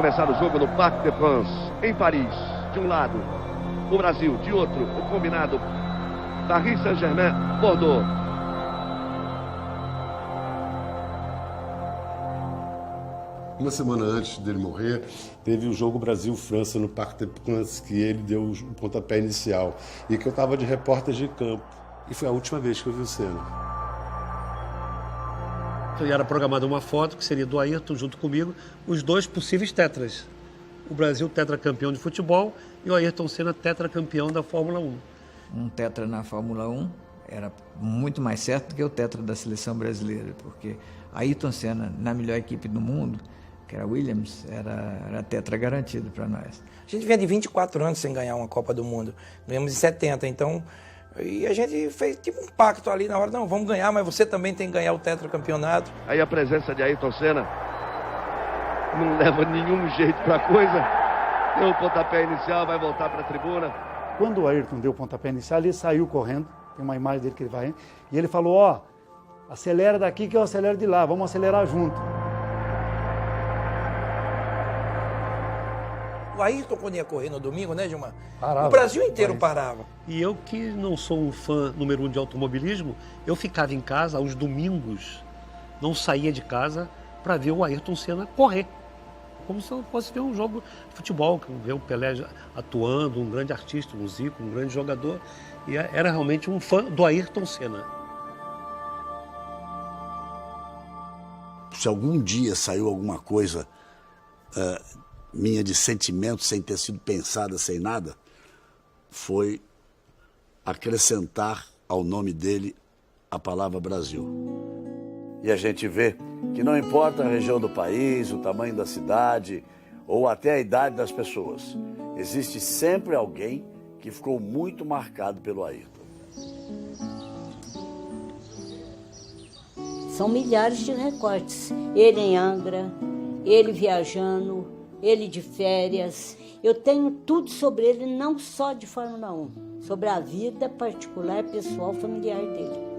começar o jogo no Parc des Princes, em Paris. De um lado, o Brasil. De outro, o combinado Paris Saint-Germain, Bordeaux. Uma semana antes dele morrer, teve o jogo Brasil-França no Parc des Princes, que ele deu o pontapé inicial. E que eu estava de repórter de campo. E foi a última vez que eu vi o Senna. E era programada uma foto que seria do Ayrton junto comigo, os dois possíveis tetras. O Brasil tetracampeão de futebol e o Ayrton Senna tetracampeão da Fórmula 1. Um tetra na Fórmula 1 era muito mais certo do que o tetra da seleção brasileira, porque Ayrton Senna, na melhor equipe do mundo, que era a Williams, era tetra garantido para nós. A gente vinha de 24 anos sem ganhar uma Copa do Mundo. Ganhamos em 70, então... E a gente fez tipo um pacto ali na hora, não, vamos ganhar, mas você também tem que ganhar o tetracampeonato. Aí a presença de Ayrton Senna não leva nenhum jeito para a coisa. Deu o pontapé inicial, vai voltar para a tribuna. Quando o Ayrton deu o pontapé inicial, ele saiu correndo, tem uma imagem dele que ele vai, e ele falou, ó, acelera daqui que eu acelero de lá, vamos acelerar junto. O Ayrton, quando ia correr no domingo, né, Gilmar? Parava, o Brasil inteiro parava. E eu, que não sou um fã número 1 de automobilismo, eu ficava em casa aos domingos, não saía de casa para ver o Ayrton Senna correr. Como se eu fosse ver um jogo de futebol, ver o Pelé atuando, um grande artista, um Zico, um grande jogador. E era realmente um fã do Ayrton Senna. Se algum dia saiu alguma coisa minha de sentimento, sem ter sido pensada, sem nada, foi acrescentar ao nome dele a palavra Brasil. E a gente vê que não importa a região do país, o tamanho da cidade ou até a idade das pessoas, existe sempre alguém que ficou muito marcado pelo Ayrton. São milhares de recortes. Ele em Angra, ele viajando, ele de férias. Eu tenho tudo sobre ele, não só de Fórmula 1, sobre a vida particular, pessoal, familiar dele.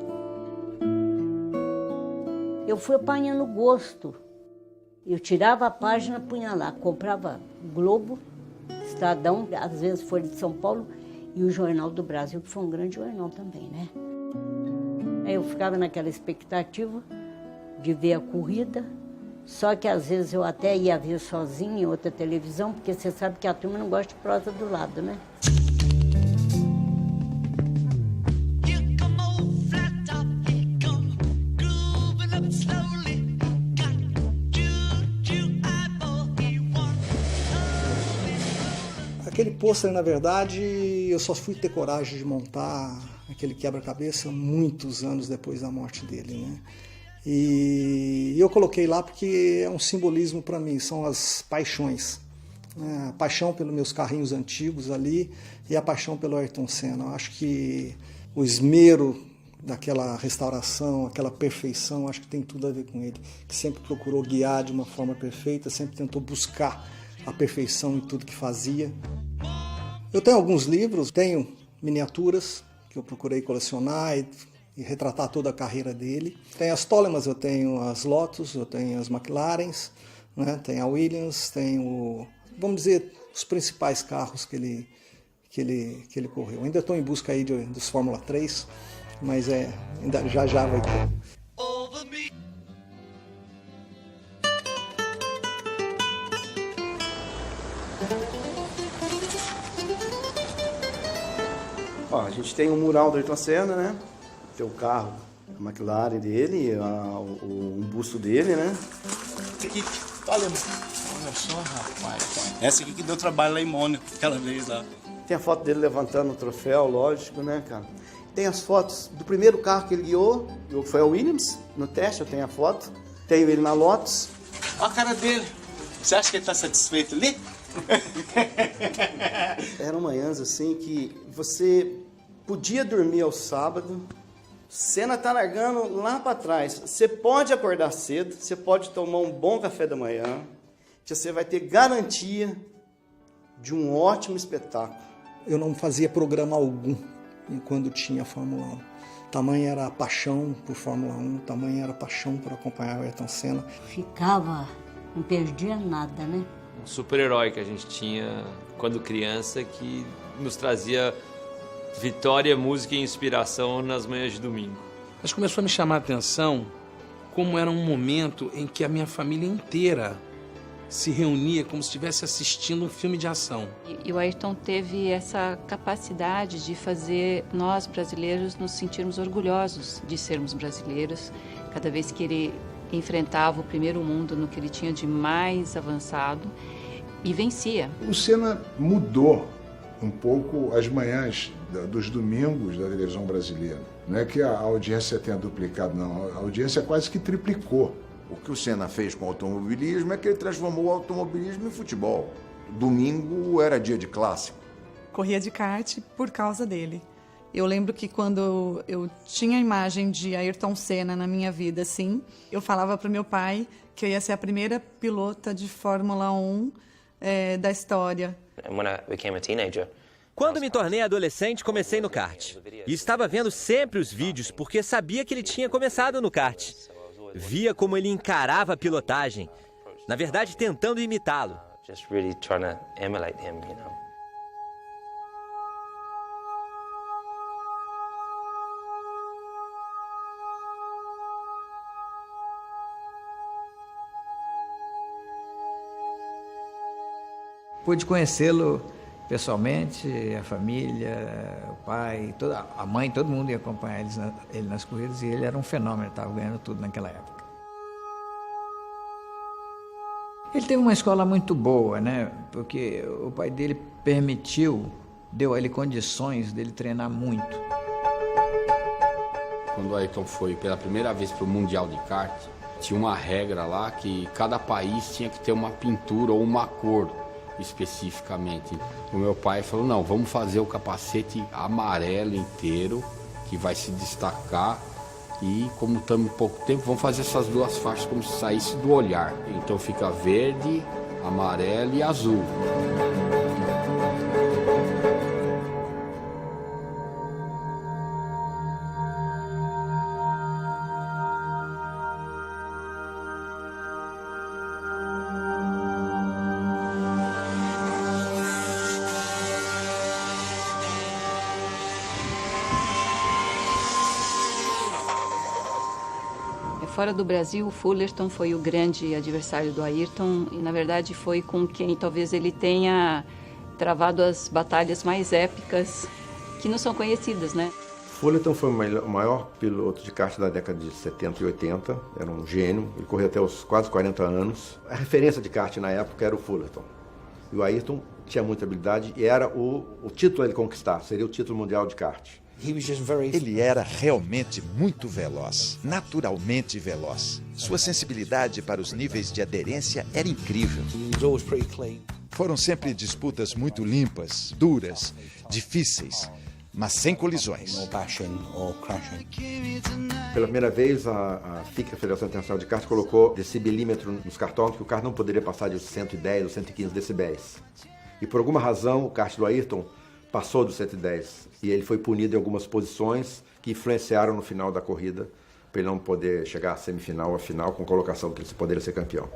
Eu fui apanhando gosto. Eu tirava a página, punha lá, comprava Globo, Estadão, às vezes Folha de São Paulo, e o Jornal do Brasil, que foi um grande jornal também, né? Aí eu ficava naquela expectativa de ver a corrida, só que às vezes eu até ia ver sozinha em outra televisão, porque você sabe que a turma não gosta de prosa do lado, né? Aquele pôster, na verdade, eu só fui ter coragem de montar aquele quebra-cabeça muitos anos depois da morte dele, né? E eu coloquei lá porque é um simbolismo para mim, são as paixões. Né? A paixão pelos meus carrinhos antigos ali e a paixão pelo Ayrton Senna. Eu acho que o esmero daquela restauração, aquela perfeição, acho que tem tudo a ver com ele, que sempre procurou guiar de uma forma perfeita, sempre tentou buscar a perfeição em tudo que fazia. Eu tenho alguns livros, tenho miniaturas que eu procurei colecionar e retratar toda a carreira dele. Tem as Tolemas, eu tenho as Lotus, eu tenho as McLarens, né? Tem a Williams, tenho, vamos dizer, os principais carros que ele correu. Ainda estou em busca aí dos Fórmula 3, mas ainda já vai ter. Ó, a gente tem um mural do Ayrton Senna, né? Tem o carro, a McLaren dele, um busto dele, né? Aqui, olha só, rapaz. Essa aqui que deu trabalho lá em Mônaco, aquela vez lá. Tem a foto dele levantando o troféu, lógico, né, cara? Tem as fotos do primeiro carro que ele guiou, que foi a Williams, no teste, eu tenho a foto. Tenho ele na Lotus. Olha a cara dele. Você acha que ele tá satisfeito ali? Eram manhãs assim que você podia dormir ao sábado, Senna tá largando lá para trás. Você pode acordar cedo, você pode tomar um bom café da manhã, que você vai ter garantia de um ótimo espetáculo. Eu não fazia programa algum quando tinha Fórmula 1. Tamanha era a paixão por Fórmula 1, tamanha era a paixão por acompanhar o Ayrton Senna. Ficava, não perdia nada, né? super-herói que a gente tinha quando criança, que nos trazia vitória, música e inspiração nas manhãs de domingo. Mas começou a me chamar a atenção como era um momento em que a minha família inteira se reunia como se estivesse assistindo um filme de ação. E o Ayrton teve essa capacidade de fazer nós, brasileiros, nos sentirmos orgulhosos de sermos brasileiros. Cada vez que ele enfrentava o primeiro mundo no que ele tinha de mais avançado e vencia. O Senna mudou um pouco as manhãs dos domingos da televisão brasileira. Não é que a audiência tenha duplicado, não. A audiência quase que triplicou. O que o Senna fez com o automobilismo é que ele transformou o automobilismo em futebol. Domingo era dia de clássico. Corria de kart por causa dele. Eu lembro que quando eu tinha a imagem de Ayrton Senna na minha vida, assim, eu falava para o meu pai que eu ia ser a primeira pilota de Fórmula 1 da história. Quando me tornei adolescente, comecei no kart. E estava vendo sempre os vídeos porque sabia que ele tinha começado no kart. Via como ele encarava a pilotagem, na verdade tentando imitá-lo. Pude conhecê-lo pessoalmente, a família, o pai, a mãe, todo mundo ia acompanhar ele nas corridas e ele era um fenômeno, estava ganhando tudo naquela época. Ele teve uma escola muito boa, né? Porque o pai dele deu a ele condições dele treinar muito. Quando o Ayrton foi pela primeira vez para o Mundial de Kart, tinha uma regra lá que cada país tinha que ter uma pintura ou uma cor especificamente. O meu pai falou, não, vamos fazer o capacete amarelo inteiro, que vai se destacar, e como estamos em pouco tempo, vamos fazer essas duas faixas como se saísse do olhar. Então fica verde, amarelo e azul. Fora do Brasil, o Fullerton foi o grande adversário do Ayrton e, na verdade, foi com quem talvez ele tenha travado as batalhas mais épicas que não são conhecidas, né? Fullerton foi o maior piloto de kart da década de 70 e 80, era um gênio, ele correu até os quase 40 anos. A referência de kart na época era o Fullerton. E o Ayrton tinha muita habilidade e era o título a ele conquistar, seria o título mundial de kart. Ele era realmente muito veloz, naturalmente veloz. Sua sensibilidade para os níveis de aderência era incrível. Foram sempre disputas muito limpas, duras, difíceis, mas sem colisões. Pela primeira vez, a FIC, a Federação Internacional de Kart, colocou decibelímetro nos cartões, que o kart não poderia passar de 110 ou 115 decibéis. E por alguma razão, o kart do Ayrton passou dos 110 e ele foi punido em algumas posições que influenciaram no final da corrida para ele não poder chegar à semifinal, à final, com colocação que ele poderia ser campeão.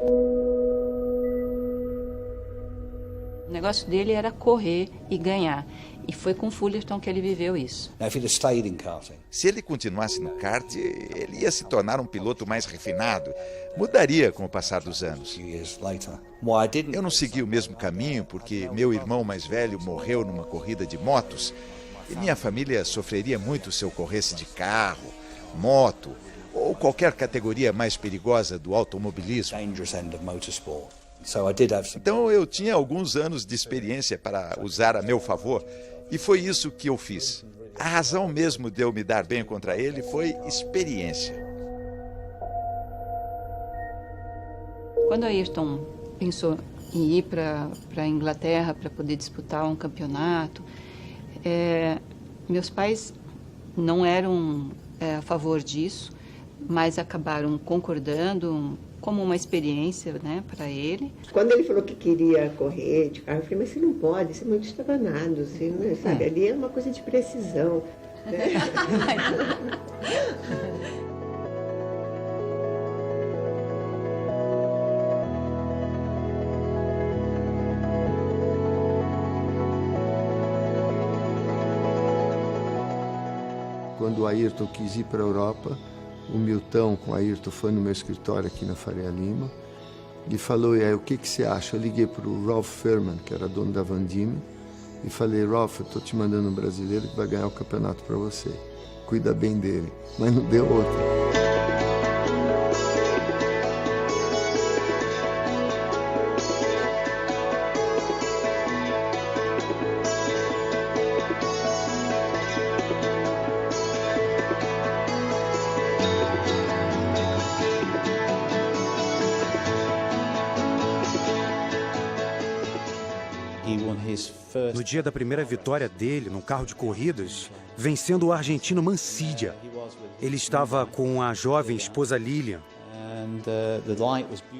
O negócio dele era correr e ganhar. E foi com o Fullerton que ele viveu isso. Se ele continuasse no kart, ele ia se tornar um piloto mais refinado. Mudaria com o passar dos anos. Eu não segui o mesmo caminho porque meu irmão mais velho morreu numa corrida de motos e minha família sofreria muito se eu corresse de carro, moto ou qualquer categoria mais perigosa do automobilismo. Então eu tinha alguns anos de experiência para usar a meu favor e foi isso que eu fiz. A razão mesmo de eu me dar bem contra ele foi experiência. Quando Ayrton pensou em ir para a Inglaterra para poder disputar um campeonato, meus pais não eram a favor disso, mas acabaram concordando como uma experiência, né, para ele. Quando ele falou que queria correr de carro, eu falei, mas você não pode, você é muito estabanado, você não, sabe? Ali é uma coisa de precisão. Né? Quando o Ayrton quis ir para a Europa, o Milton com o Ayrton foi no meu escritório aqui na Faria Lima e falou, e aí, o que você acha? Eu liguei para o Ralph Furman, que era dono da Vandime, e falei, Ralph, eu estou te mandando um brasileiro que vai ganhar o campeonato para você. Cuida bem dele. Mas não deu outra. No dia da primeira vitória dele, num carro de corridas, vencendo o argentino Mancidia. Ele estava com a jovem esposa Lilian.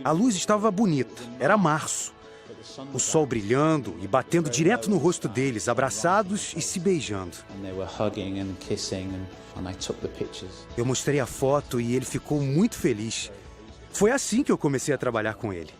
A luz estava bonita, era março. O sol brilhando e batendo direto no rosto deles, abraçados e se beijando. Eu mostrei a foto e ele ficou muito feliz. Foi assim que eu comecei a trabalhar com ele.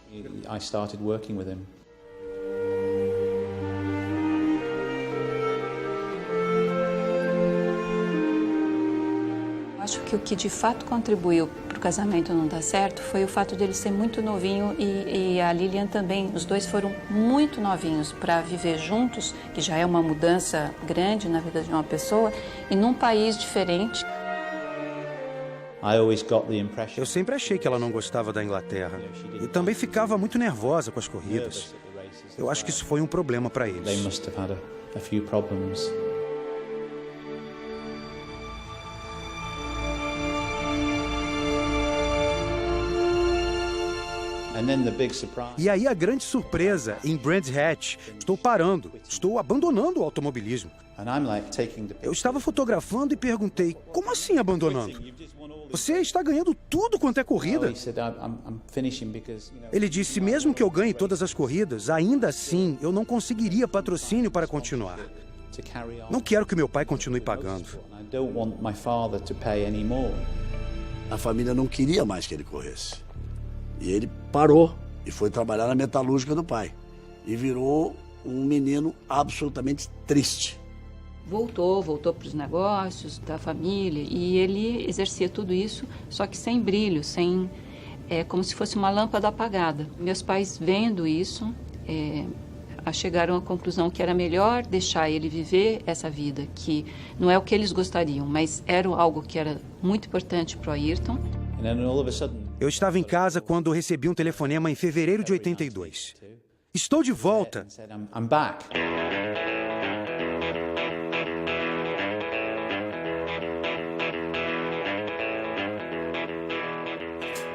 Acho que o que de fato contribuiu para o casamento não dar certo foi o fato dele ser muito novinho e a Lilian também. Os dois foram muito novinhos para viver juntos, que já é uma mudança grande na vida de uma pessoa, e num país diferente. Eu sempre achei que ela não gostava da Inglaterra e também ficava muito nervosa com as corridas. Eu acho que isso foi um problema para eles. E aí a grande surpresa em Brands Hatch. Estou parando, estou abandonando o automobilismo. Eu estava fotografando e perguntei, como assim abandonando? Você está ganhando tudo quanto é corrida? Ele disse, mesmo que eu ganhe todas as corridas, ainda assim eu não conseguiria patrocínio para continuar. Não quero que meu pai continue pagando. A família não queria mais que ele corresse. E ele parou e foi trabalhar na metalúrgica do pai. E virou um menino absolutamente triste. Voltou para os negócios da família e ele exercia tudo isso, só que sem brilho, como se fosse uma lâmpada apagada. Meus pais, vendo isso, chegaram à conclusão que era melhor deixar ele viver essa vida, que não é o que eles gostariam, mas era algo que era muito importante para o Ayrton. Eu estava em casa quando recebi um telefonema em fevereiro de 82. Estou de volta.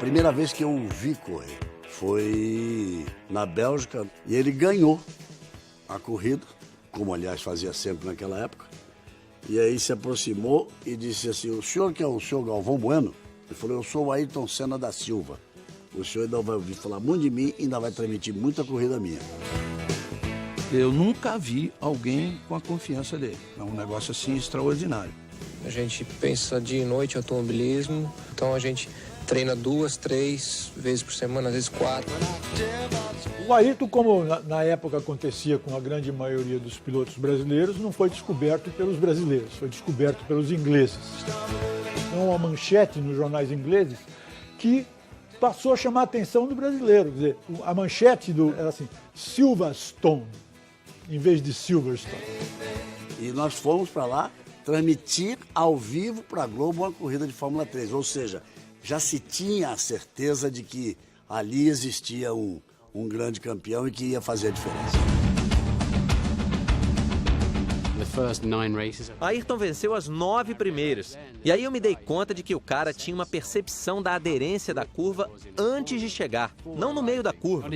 Primeira vez que eu o vi correr foi na Bélgica e ele ganhou a corrida, como aliás fazia sempre naquela época. E aí se aproximou e disse assim, o senhor que é o senhor Galvão Bueno? Ele falou, eu sou o Ayrton Senna da Silva. O senhor ainda vai ouvir falar muito de mim e ainda vai transmitir muita corrida minha. Eu nunca vi alguém com a confiança dele. É um negócio assim extraordinário. A gente pensa dia e noite em automobilismo, então a gente treina 2, 3 vezes por semana, às vezes 4. O Ayrton, como na época acontecia com a grande maioria dos pilotos brasileiros, não foi descoberto pelos brasileiros, foi descoberto pelos ingleses. Então, uma manchete nos jornais ingleses que passou a chamar a atenção do brasileiro. Quer dizer, a manchete era assim, Silverstone, em vez de Silverstone. E nós fomos para lá transmitir ao vivo para a Globo uma corrida de Fórmula 3, ou seja, já se tinha a certeza de que ali existia um grande campeão e que ia fazer a diferença. Ayrton venceu as 9 primeiras. E aí eu me dei conta de que o cara tinha uma percepção da aderência da curva antes de chegar, não no meio da curva.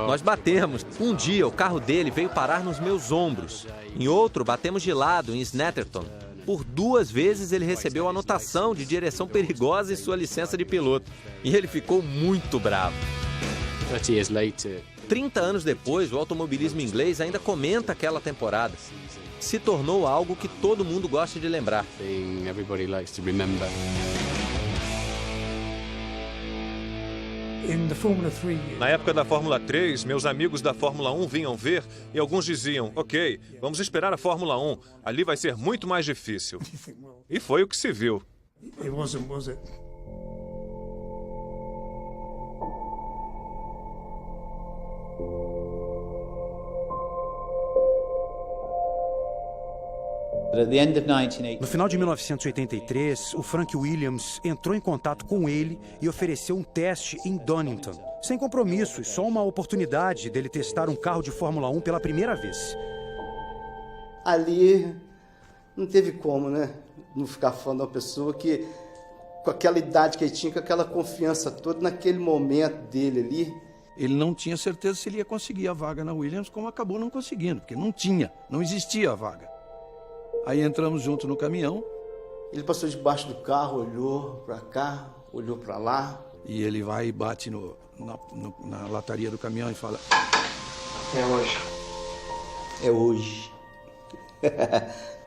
Nós batemos. Um dia o carro dele veio parar nos meus ombros. Em outro, batemos de lado em Snetterton. Por 2 vezes ele recebeu anotação de direção perigosa em sua licença de piloto. E ele ficou muito bravo. 30 anos depois, o automobilismo inglês ainda comenta aquela temporada. Se tornou algo que todo mundo gosta de lembrar. Na época da Fórmula 3, meus amigos da Fórmula 1 vinham ver e alguns diziam, ok, vamos esperar a Fórmula 1, ali vai ser muito mais difícil. E foi o que se viu. No final de 1983, o Frank Williams entrou em contato com ele e ofereceu um teste em Donington. Sem compromissos, só uma oportunidade dele testar um carro de Fórmula 1 pela primeira vez. Ali não teve como, né? Não ficar fã de uma pessoa que, com aquela idade que ele tinha, com aquela confiança toda, naquele momento dele ali. Ele não tinha certeza se ele ia conseguir a vaga na Williams, como acabou não conseguindo, porque não existia a vaga. Aí entramos junto no caminhão. Ele passou debaixo do carro, olhou para cá, olhou para lá. E ele vai e bate na lataria do caminhão e fala: é hoje. É hoje.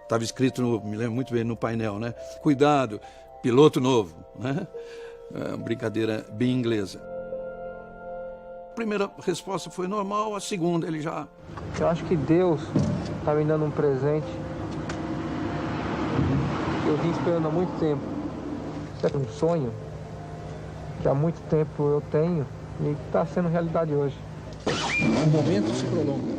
Estava escrito, me lembro muito bem, no painel, né? Cuidado, piloto novo, né? Uma brincadeira bem inglesa. A primeira resposta foi normal, a segunda ele já... Eu acho que Deus está me dando um presente. Eu vim esperando há muito tempo. É um sonho que há muito tempo eu tenho e que está sendo realidade hoje. O momento se prolonga,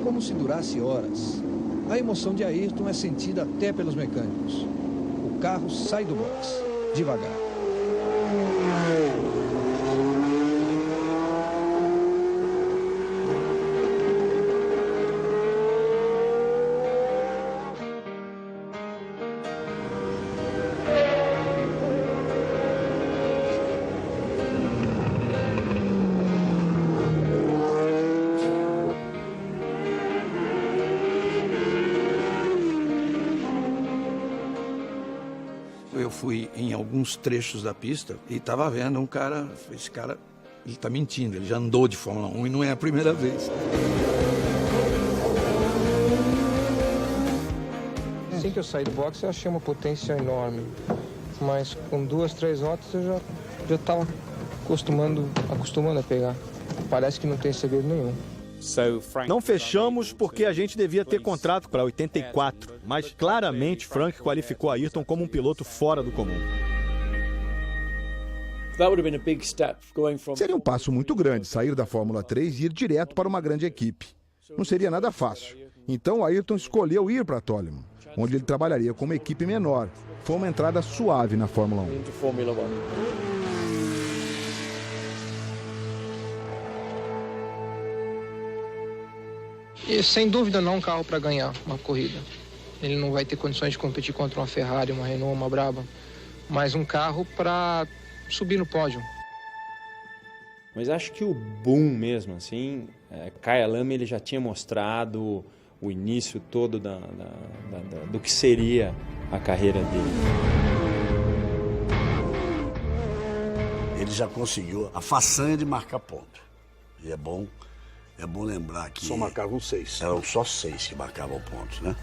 como se durasse horas. A emoção de Ayrton é sentida até pelos mecânicos. O carro sai do box, devagar. Eu fui em alguns trechos da pista e estava vendo esse cara, ele está mentindo, ele já andou de Fórmula 1 e não é a primeira vez. Assim que eu saí do box, eu achei uma potência enorme, mas com 2, 3 voltas eu já estava acostumando a pegar. Parece que não tem segredo nenhum. Não fechamos porque a gente devia ter contrato para 84, mas claramente Frank qualificou Ayrton como um piloto fora do comum. Seria um passo muito grande sair da Fórmula 3 e ir direto para uma grande equipe. Não seria nada fácil. Então Ayrton escolheu ir para Toleman, onde ele trabalharia com uma equipe menor. Foi uma entrada suave na Fórmula 1. E, sem dúvida não um carro para ganhar uma corrida. Ele não vai ter condições de competir contra uma Ferrari, uma Renault, uma Brabham, mas um carro para subir no pódio. Mas acho que o boom mesmo, assim, Kaya Lame ele já tinha mostrado o início todo do que seria a carreira dele. Ele já conseguiu a façanha de marcar ponto. E é bom lembrar que... Só marcavam 6. Eram só 6 que marcavam pontos, né?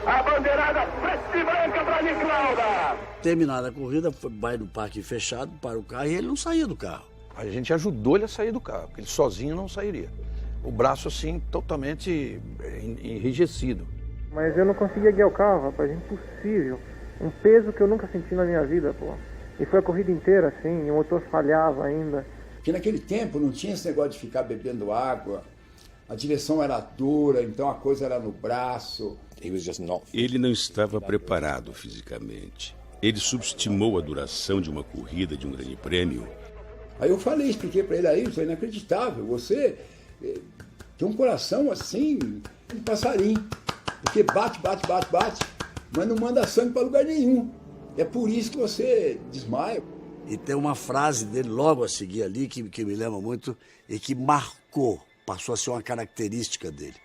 A bandeirada preta e branca para Niclauda. Terminada a corrida, vai no parque fechado, para o carro e ele não saía do carro. A gente ajudou ele a sair do carro, porque ele sozinho não sairia. O braço, assim, totalmente enrijecido. Mas eu não conseguia guiar o carro, rapaz, impossível. Um peso que eu nunca senti na minha vida, pô. E foi a corrida inteira, assim, o motor falhava ainda. Porque naquele tempo não tinha esse negócio de ficar bebendo água, a direção era dura, então a coisa era no braço. Ele não estava preparado fisicamente. Ele subestimou a duração de uma corrida, de um grande prêmio. Aí eu expliquei para ele, isso é inacreditável, você tem um coração assim, um passarinho, porque bate, mas não manda sangue para lugar nenhum. É por isso que você desmaia. E tem uma frase dele logo a seguir ali que me lembra muito e que marcou, passou a ser uma característica dele.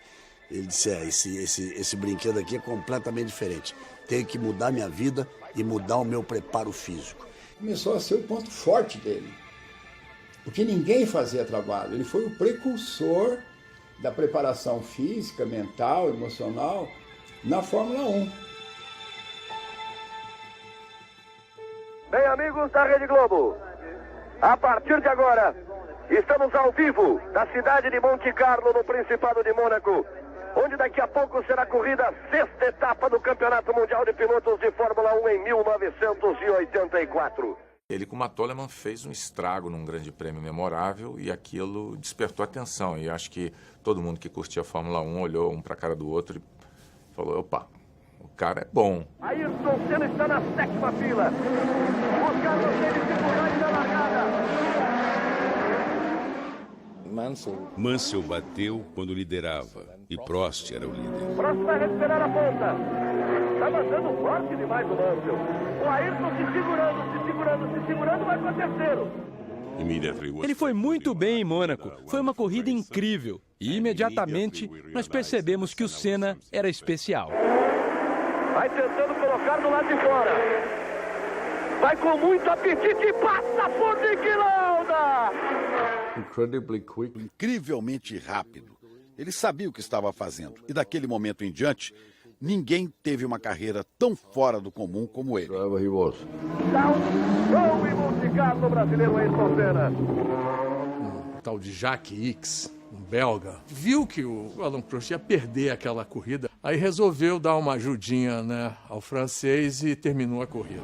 Ele disse, esse brinquedo aqui é completamente diferente. Tenho que mudar minha vida e mudar o meu preparo físico. Começou a ser o ponto forte dele. Porque ninguém fazia trabalho. Ele foi o precursor da preparação física, mental, emocional na Fórmula 1. Bem, amigos da Rede Globo, a partir de agora, Estamos ao vivo da cidade de Monte Carlo, no Principado de Mônaco, onde daqui a pouco será corrida a 6ª etapa do Campeonato Mundial de Pilotos de Fórmula 1 em 1984. Ele, com uma Toleman, fez um estrago num grande prêmio memorável e aquilo despertou atenção. E acho que todo mundo que curtia a Fórmula 1 olhou um para a cara do outro e falou, opa, o cara é bom. Ayrton Senna está na 7ª fila. O Carlos tem dificuldade na largada. Mansell bateu quando liderava e Prost era o líder. Prost vai recuperar a ponta. Está mandando forte demais o Mansell. O Ayrton se segurando, vai para terceiro. Ele foi muito bem em Mônaco. Foi uma corrida incrível. E imediatamente nós percebemos que o Senna era especial. Vai tentando colocar do lado de fora. Vai com muito apetite e passa por Niki Lauda. Incrivelmente rápido. Ele sabia o que estava fazendo. E daquele momento em diante, ninguém teve uma carreira tão fora do comum como ele. Dá um show em Monte Carlo brasileiro Ayrton Senna. Um tal de Jacques X, um belga, viu que o Alain Prost ia perder aquela corrida, aí resolveu dar uma ajudinha, né, ao francês e terminou a corrida.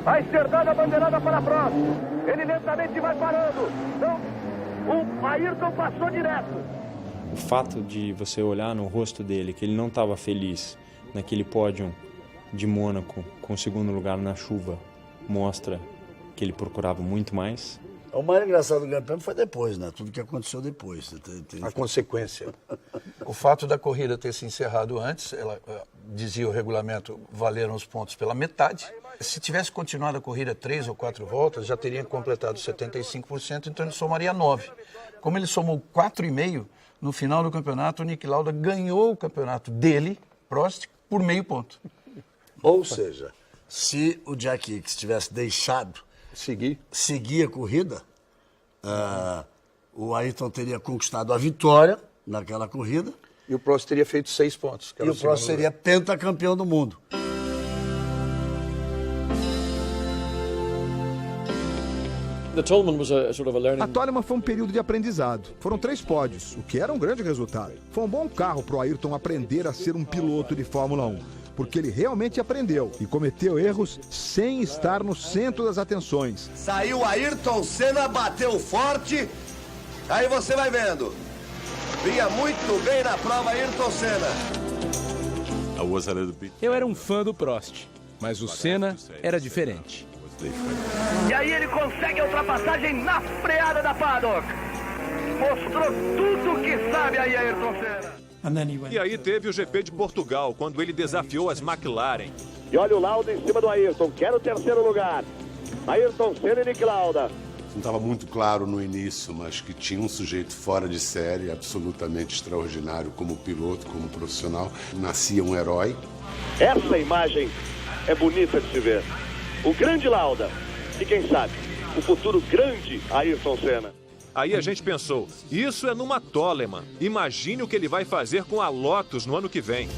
Vai ser dada a bandeirada para Prost. Ele lentamente vai parando. Então, o Ayrton passou direto. O fato de você olhar no rosto dele que ele não estava feliz naquele pódio de Mônaco com o 2º lugar na chuva mostra que ele procurava muito mais. O mais engraçado do Grande Prêmio foi depois, né? Tudo que aconteceu depois. A consequência. O fato da corrida ter se encerrado antes, ela dizia o regulamento, valeram os pontos pela metade. Se tivesse continuado a corrida 3 ou 4 voltas, já teria completado 75%, então ele somaria 9. Como ele somou 4,5, no final do campeonato, o Niki Lauda ganhou o campeonato dele, Prost, por meio ponto. Ou seja, se o Jack Hicks tivesse deixado seguir a corrida, o Ayrton teria conquistado a vitória naquela corrida. E o Prost teria feito 6 pontos. E o Prost seria pentacampeão do mundo. A Toleman foi um período de aprendizado. Foram 3 pódios, o que era um grande resultado. Foi um bom carro para o Ayrton aprender a ser um piloto de Fórmula 1, porque ele realmente aprendeu e cometeu erros sem estar no centro das atenções. Saiu Ayrton Senna, bateu forte, aí você vai vendo. Vinha muito bem na prova Ayrton Senna. Eu era um fã do Prost, mas o Senna era diferente. E aí ele consegue a ultrapassagem na freada da paddock. Mostrou tudo que sabe aí Ayrton Senna. E aí teve o GP de Portugal, quando ele desafiou as McLaren. E olha o Lauda em cima do Ayrton, quer o 3º lugar. Ayrton Senna e Niki Lauda. Não estava muito claro no início, mas que tinha um sujeito fora de série, absolutamente extraordinário como piloto, como profissional. Nascia um herói. Essa imagem é bonita de se ver. O grande Lauda e, quem sabe, o futuro grande Ayrton Senna. Aí a gente pensou, isso é numa Toleman. Imagine o que ele vai fazer com a Lotus no ano que vem.